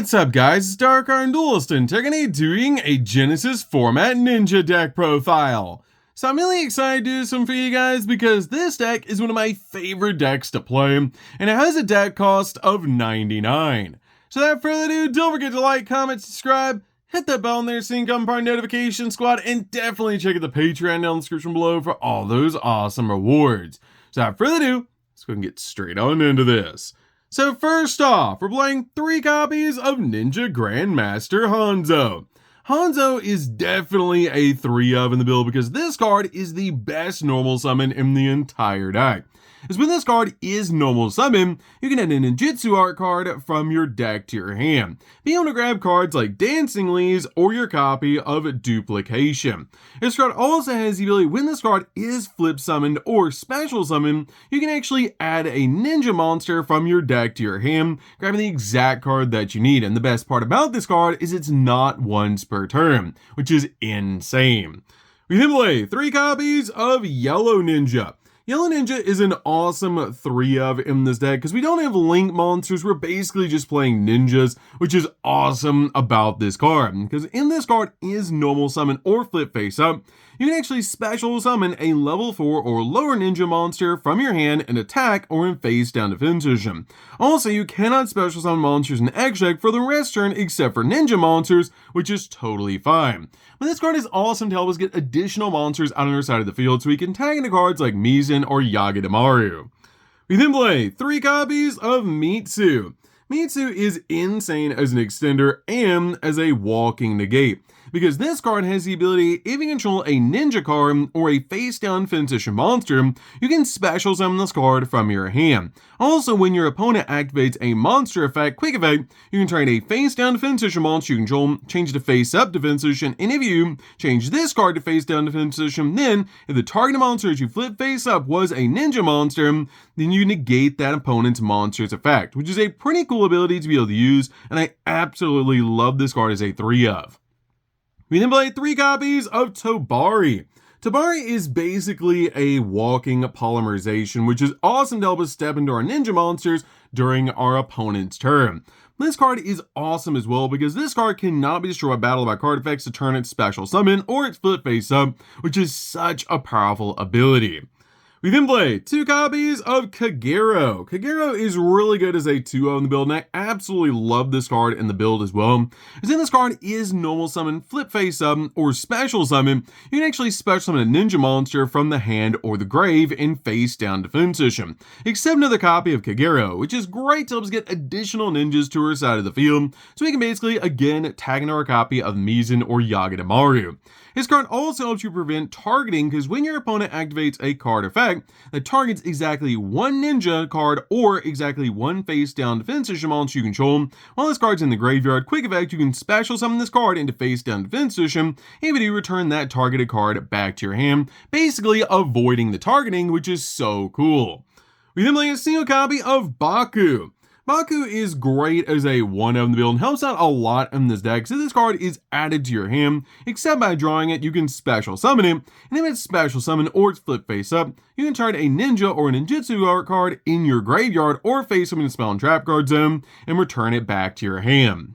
What's up guys, it's DarkArmedDuelist and today doing a Genesys format ninja deck profile. So I'm really excited to do this one for you guys because this deck is one of my favorite decks to play and it has a deck cost of 99. So without further ado, don't forget to like, comment, subscribe, hit that bell in there so you can become part of the notification squad, and definitely check out the Patreon down in the description below for all those awesome rewards. So without further ado, let's go and get straight on into this. So first off, we're playing 3 copies of Ninja Grandmaster Hanzo. Hanzo is definitely a 3 of in the build because this card is the best normal summon in the entire deck. As when this card is normal summon, you can add a ninjutsu art card from your deck to your hand, being able to grab cards like Dancing Leaves or your copy of Duplication. This card also has the ability, when this card is flip summoned or special summoned, you can actually add a ninja monster from your deck to your hand, grabbing the exact card that you need. And the best part about this card is it's not once per turn, which is insane. We then play 3 copies of Yellow Ninja. Yellow Ninja is an awesome 3 of in this deck because we don't have link monsters, we're basically just playing ninjas, which is awesome about this card. Because in this card is normal summon or flip face up, you can actually special summon a level 4 or lower ninja monster from your hand and attack or in face down defense position. Also, you cannot special summon monsters in X deck for the rest turn except for ninja monsters, which is totally fine. But this card is awesome to help us get additional monsters out on our side of the field so we can tag into cards like Pinson or Yugioh. We then play 3 copies of Mitsu. Mitsu is insane as an extender and as a walking negate, because this card has the ability, if you control a ninja card or a face down finish monster, you can special summon this card from your hand. Also, when your opponent activates a monster effect, quick effect, you can target a face down defense monster you control, change it to face up defense position, and if you change this card to face down defense position, then if the target monster that you flip face up was a ninja monster, then you negate that opponent's monster's effect, which is a pretty cool ability to be able to use, and I absolutely love this card as a 3 of. We then play 3 copies of Tobari. Tobari is basically a walking polymerization, which is awesome to help us step into our ninja monsters during our opponent's turn. This card is awesome as well because this card cannot be destroyed by battle by card effects to turn its special summon or its flip face up, which is such a powerful ability. We then play 2 copies of Kagero. Kagero is really good as a 2-0 in the build, and I absolutely love this card in the build as well. As in this card is normal summon, flip face up, or special summon, you can actually special summon a ninja monster from the hand or the grave in face down defense position. Except another copy of Kagero, which is great to help us get additional ninjas to our side of the field, so we can basically again tag in our copy of Pinson or Yugioh. This card also helps you prevent targeting because when your opponent activates a card effect that targets exactly 1 ninja card or exactly 1 face down defense position monster you control, while this card's in the graveyard, quick effect, you can special summon this card into face down defense position, and you return that targeted card back to your hand, basically avoiding the targeting, which is so cool. We then play a single copy of Baku. Baku is great as a 1 of in the build and helps out a lot in this deck, so this card is added to your hand, except by drawing it, you can special summon it, and if it's special summon or it's flip face up, you can target a ninja or a ninjutsu art card in your graveyard or face summon a spell and trap card zone and return it back to your hand.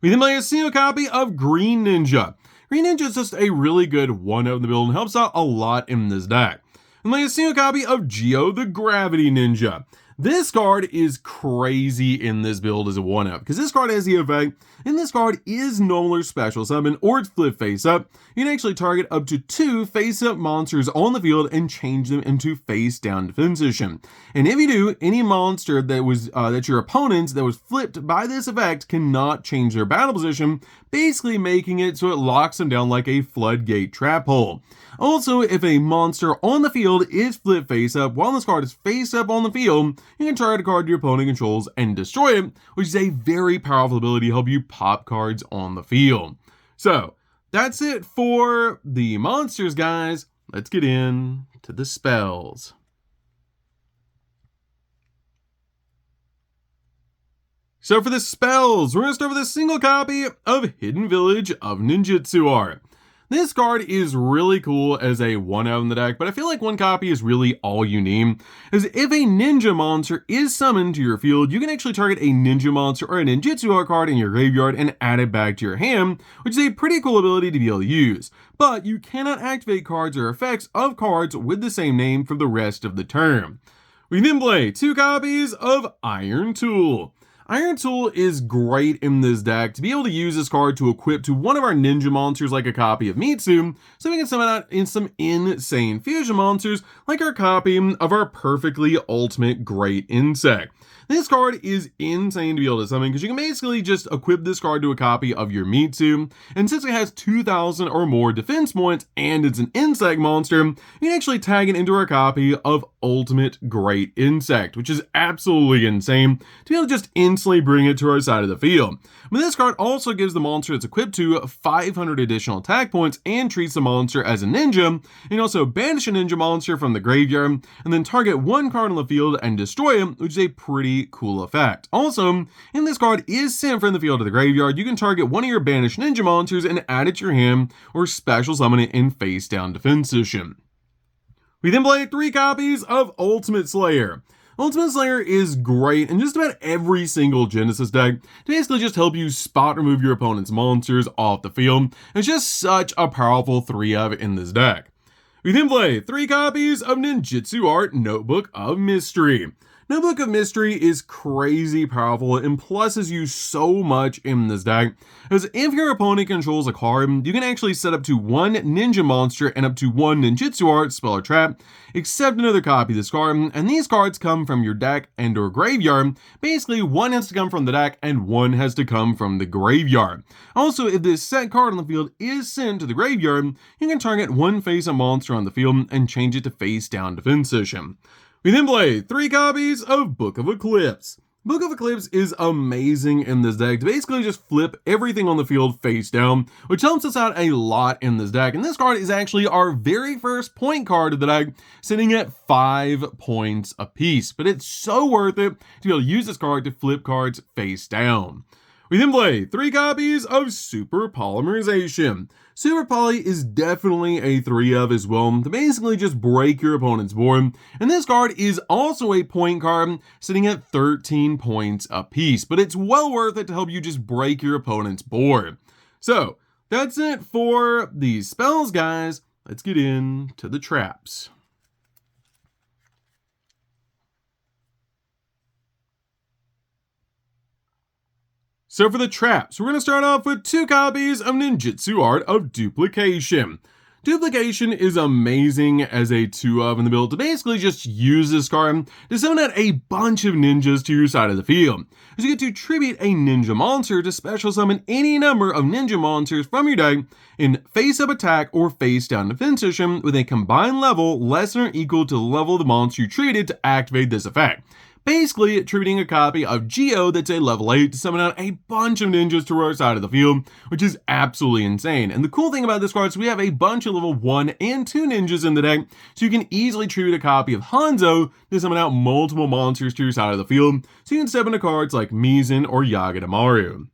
We then play a single copy of Green Ninja. Green Ninja is just a really good 1 of in the build and helps out a lot in this deck. We play a single copy of Yugioh the Gravity Ninja. This card is crazy in this build as a 1-up, because this card has the effect, and this card is normal or special summon, or it's flip face up. You can actually target up to 2 face up monsters on the field and change them into face down defense position. And if you do, any monster that was that your opponent's that was flipped by this effect cannot change their battle position, basically making it so it locks them down like a floodgate trap hole. Also, if a monster on the field is flip face up while this card is face up on the field, you can target a card your opponent controls and destroy it, which is a very powerful ability to help you pop cards on the field. So, that's it for the monsters, guys. Let's get in to the spells. So for the spells, we're going to start with a single copy of Hidden Village of Ninjutsu Art. This card is really cool as a 1-0 in the deck, but I feel like 1 copy is really all you need. As if a ninja monster is summoned to your field, you can actually target a ninja monster or a ninjutsu art card in your graveyard and add it back to your hand, which is a pretty cool ability to be able to use. But you cannot activate cards or effects of cards with the same name for the rest of the turn. We then play 2 copies of Iron Tool. Iron Tool is great in this deck to be able to use this card to equip to one of our ninja monsters like a copy of Mitsu, so we can summon out in some insane fusion monsters like our copy of our perfectly ultimate great insect. This card is insane to be able to summon because you can basically just equip this card to a copy of your Mitsu, and since it has 2,000 or more defense points and it's an insect monster, you can actually tag it into our copy of Ultimate Great Insect, which is absolutely insane to be able to just instantly bring it to our side of the field. But this card also gives the monster it's equipped to 500 additional attack points and treats the monster as a ninja, and also banish a ninja monster from the graveyard, and then target 1 card on the field and destroy it, which is a pretty cool effect. Also, if this card is sent from the field to the graveyard, you can target one of your banished ninja monsters and add it to your hand, or special summon it in face down defense position. We then play 3 copies of Ultimate Slayer. Ultimate Slayer is great in just about every single Genesys deck to basically just help you spot remove your opponent's monsters off the field. It's just such a powerful 3-of in this deck. We then play 3 copies of Ninjutsu Art Notebook of Mystery. Notebook of Mystery is crazy powerful and pluses you so much in this deck, as if your opponent controls a card, you can actually set up to 1 ninja monster and up to 1 ninjutsu art, spell, or trap, except another copy of this card, and these cards come from your deck and or graveyard. Basically, 1 has to come from the deck and 1 has to come from the graveyard. Also, if this set card on the field is sent to the graveyard, you can target 1 face-up monster on the field and change it to face down defense position. We then play 3 copies of Book of Eclipse. Book of Eclipse is amazing in this deck to basically just flip everything on the field face down, which helps us out a lot in this deck. And this card is actually our very first point card of the deck, sitting at 5 points apiece. But it's so worth it to be able to use this card to flip cards face down. We then play 3 copies of Super Polymerization. Super Poly is definitely a 3-of as well to basically just break your opponent's board, and this card is also a point card sitting at 13 points apiece, but it's well worth it to help you just break your opponent's board. So that's it for these spells, guys. Let's get into the traps. So for the traps, we're going to start off with 2 copies of Ninjutsu Art of Duplication. Duplication is amazing as a 2-of in the build to basically just use this card to summon out a bunch of ninjas to your side of the field, as you get to tribute a ninja monster to special summon any number of ninja monsters from your deck in face-up attack or face-down defense position with a combined level less than or equal to the level of the monster you treated to activate this effect. Basically attributing a copy of Yugioh that's a level 8 to summon out a bunch of ninjas to our side of the field, which is absolutely insane. And the cool thing about this card is we have a bunch of level 1 and 2 ninjas in the deck, so you can easily tribute a copy of Hanzo to summon out multiple monsters to your side of the field, so you can step into cards like Mizan or Yagamaru.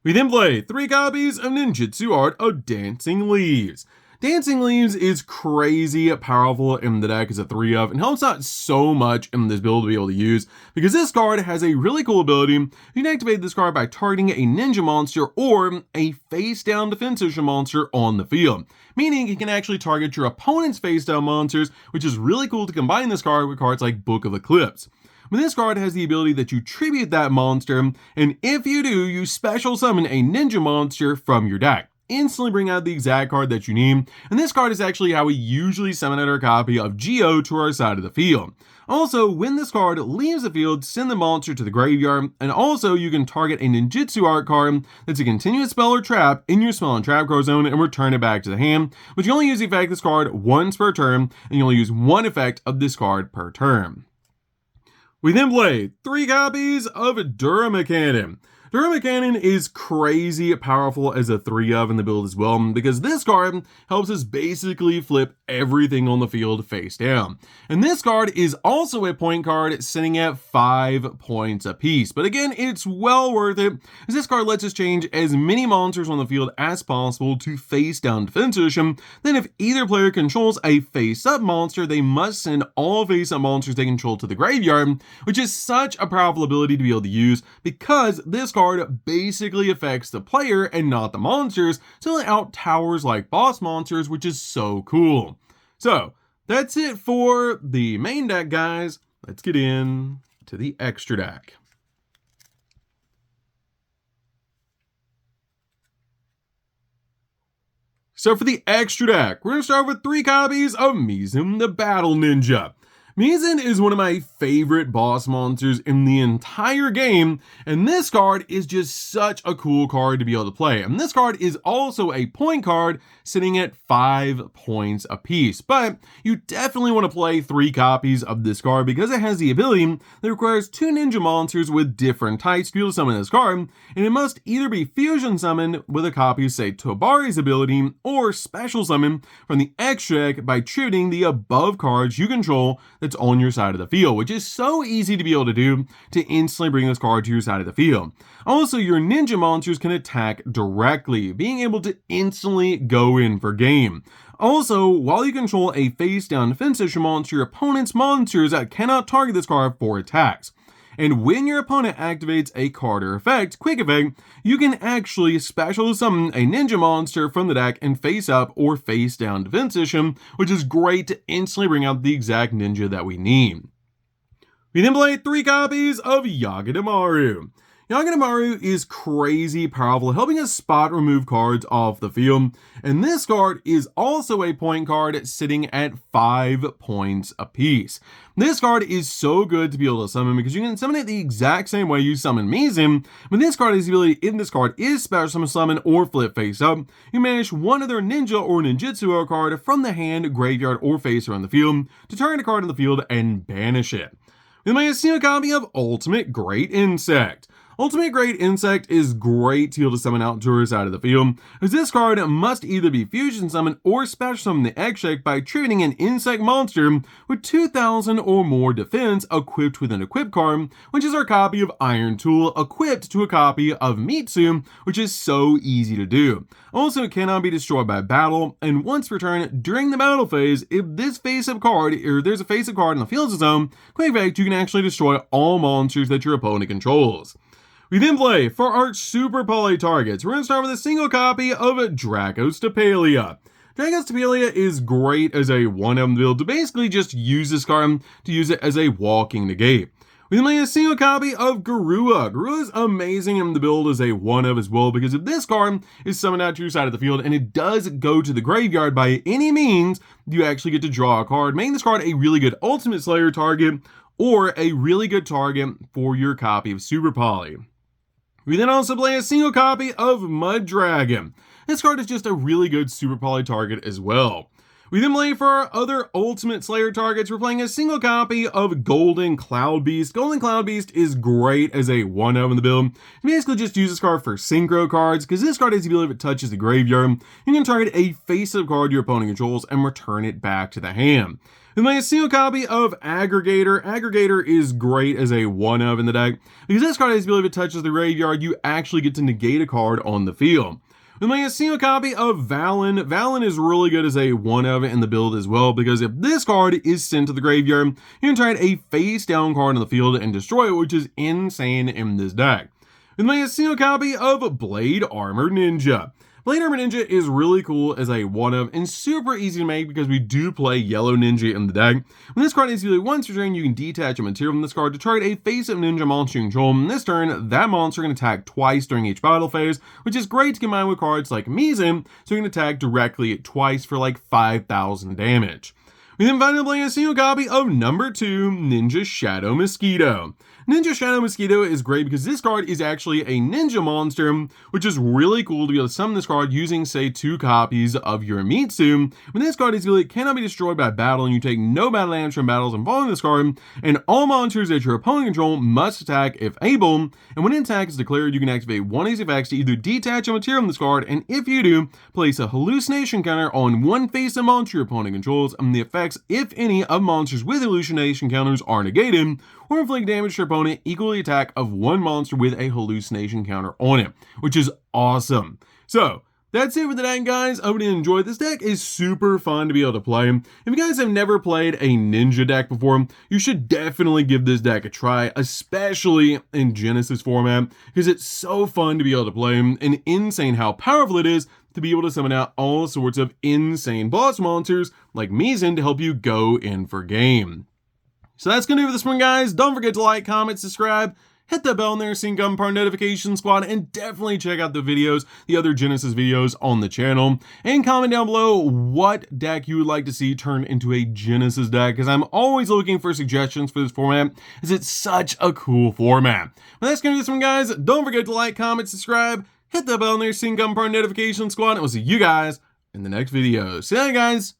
We then play 3 copies of Ninjutsu Art of Dancing Leaves. Dancing Leaves is crazy powerful in the deck as a 3-of and helps out so much in this build to be able to use, because this card has a really cool ability. You can activate this card by targeting a ninja monster or a face down defense position monster on the field, meaning you can actually target your opponent's face down monsters, which is really cool to combine this card with cards like Book of Eclipse. But this card has the ability that you tribute that monster, and if you do, you special summon a ninja monster from your deck. Instantly bring out the exact card that you need, and this card is actually how we usually summon out our copy of Yugioh to our side of the field. Also, when this card leaves the field, send the monster to the graveyard, and also you can target a ninjutsu art card that's a continuous spell or trap in your spell and trap card zone and return it back to the hand, but you only use the effect of this card once per turn, and you only use 1 effect of this card per turn. We then play 3 copies of Duramechanum. Derma Cannon is crazy powerful as a 3-of in the build as well, because this card helps us basically flip everything on the field face down. And this card is also a point card sitting at 5 points apiece. But again, it's well worth it, as this card lets us change as many monsters on the field as possible to face down defense position. Then if either player controls a face up monster, they must send all face up monsters they control to the graveyard, which is such a powerful ability to be able to use, because this card basically affects the player and not the monsters, so it out towers like boss monsters, which is so cool. So that's it for the main deck, guys. Let's get in to the extra deck. So for the extra deck, we're going to start with 3 copies of Mizzen the Battle Ninja. Mizzen is one of my favorite boss monsters in the entire game, and this card is just such a cool card to be able to play. And this card is also a point card sitting at 5 points apiece, but you definitely want to play 3 copies of this card because it has the ability that requires 2 ninja monsters with different types to be able to summon this card, and it must either be fusion summoned with a copy of, say, Tobari's ability, or special summon from the extra deck by tributing the above cards you control that's on your side of the field, which is so easy to be able to do to instantly bring this card to your side of the field. Also, your ninja monsters can attack directly, being able to instantly go in for game. Also, while you control a face down defensive monster, your opponent's monsters cannot target this card for attacks. And when your opponent activates a card or effect, quick effect, you can actually special summon a ninja monster from the deck and face up or face down defense position, which is great to instantly bring out the exact ninja that we need. We then play 3 copies of Yugioh. Yugioh is crazy powerful, helping us spot remove cards off the field, and this card is also a point card sitting at 5 points apiece. This card is so good to be able to summon because you can summon it the exact same way you summon Mizzen, but this card has the ability, if this card is special summon or flip face up, you banish one other ninja or ninjutsu card from the hand, graveyard, or face around the field to target a card on the field and banish it. We might see a copy of Ultimate Great Insect. Ultimate Great Insect is great to be able to summon out to her side of the field, as this card must either be fusion summoned or special summon the X-Check by tributing an insect monster with 2,000 or more defense equipped with an equip card, which is our copy of Iron Tool equipped to a copy of Mitsu, which is so easy to do. Also, it cannot be destroyed by battle, and once returned during the battle phase, if this face-up card, or there's a face-up card in the field zone, quick effect, you can actually destroy all monsters that your opponent controls. We then play for our super poly targets. We're going to start with a single copy of Dragostapelia. Dragostapelia is great as a 1-of build to basically just use this card to use it as a walking negate. We then play a single copy of Garua. Garua is amazing in the build as a 1-of as well, because if this card is summoned out to your side of the field and it does go to the graveyard by any means, you actually get to draw a card, making this card a really good Ultimate Slayer target or a really good target for your copy of Super Poly. We then also play a single copy of Mud Dragon. This card is just a really good Super Poly target as well. We then play for our other Ultimate Slayer targets. We're playing a single copy of Golden Cloud Beast. Golden Cloud Beast is great as a 1-of in the build. You basically just use this card for synchro cards, because this card has the ability if it touches the graveyard, you can target a face-up card your opponent controls and return it back to the hand. We play a single copy of Aggregator. Aggregator is great as a 1-of in the deck, because this card has the ability if it touches the graveyard, you actually get to negate a card on the field. We play a single copy of Valen. Valen is really good as a 1-of in the build as well, because if this card is sent to the graveyard, you can target a face-down card on the field and destroy it, which is insane in this deck. We play a single copy of Blade Armor Ninja. Blade Armor Ninja is really cool as a 1-of and super easy to make because we do play Yellow Ninja in the deck. When this card is usually once per turn, you can detach a material from this card to target a face-up ninja monster you control. In this turn, that monster can attack twice during each battle phase, which is great to combine with cards like Mizzen, so you can attack directly twice for like 5,000 damage. We then finally play a single copy of number 2, Ninja Shadow Mosquito. Ninja Shadow Mosquito is great because this card is actually a ninja monster, which is really cool to be able to summon this card using, say, 2 copies of your Mitsu. When this card is ability cannot be destroyed by battle, and you take no battle damage from battles involving this card, and all monsters that your opponent control must attack if able, and when an attack is declared, you can activate one of these effects to either detach a material from this card, and if you do, place a hallucination counter on one face-up monster your opponent controls, and the effects, if any, of monsters with hallucination counters are negated, or inflict damage to your opponent equal to the attack of one monster with a hallucination counter on it, which is awesome. So, that's it for the deck, guys. I hope you enjoyed. This deck is super fun to be able to play. If you guys have never played a ninja deck before, you should definitely give this deck a try, especially in Genesys format, because it's so fun to be able to play, and insane how powerful it is to be able to summon out all sorts of insane boss monsters like Pinson to help you go in for game. So that's going to do it for this one, guys. Don't forget to like, comment, subscribe, hit that bell in there so you can become part of notification squad, and definitely check out the videos, the other Genesys videos on the channel, and comment down below what deck you would like to see turned into a Genesys deck, because I'm always looking for suggestions for this format, as it's such a cool format. But that's going to do this one, guys. Don't forget to like, comment, subscribe, hit that bell in there so you can become part of notification squad, and we'll see you guys in the next video. See you later, guys.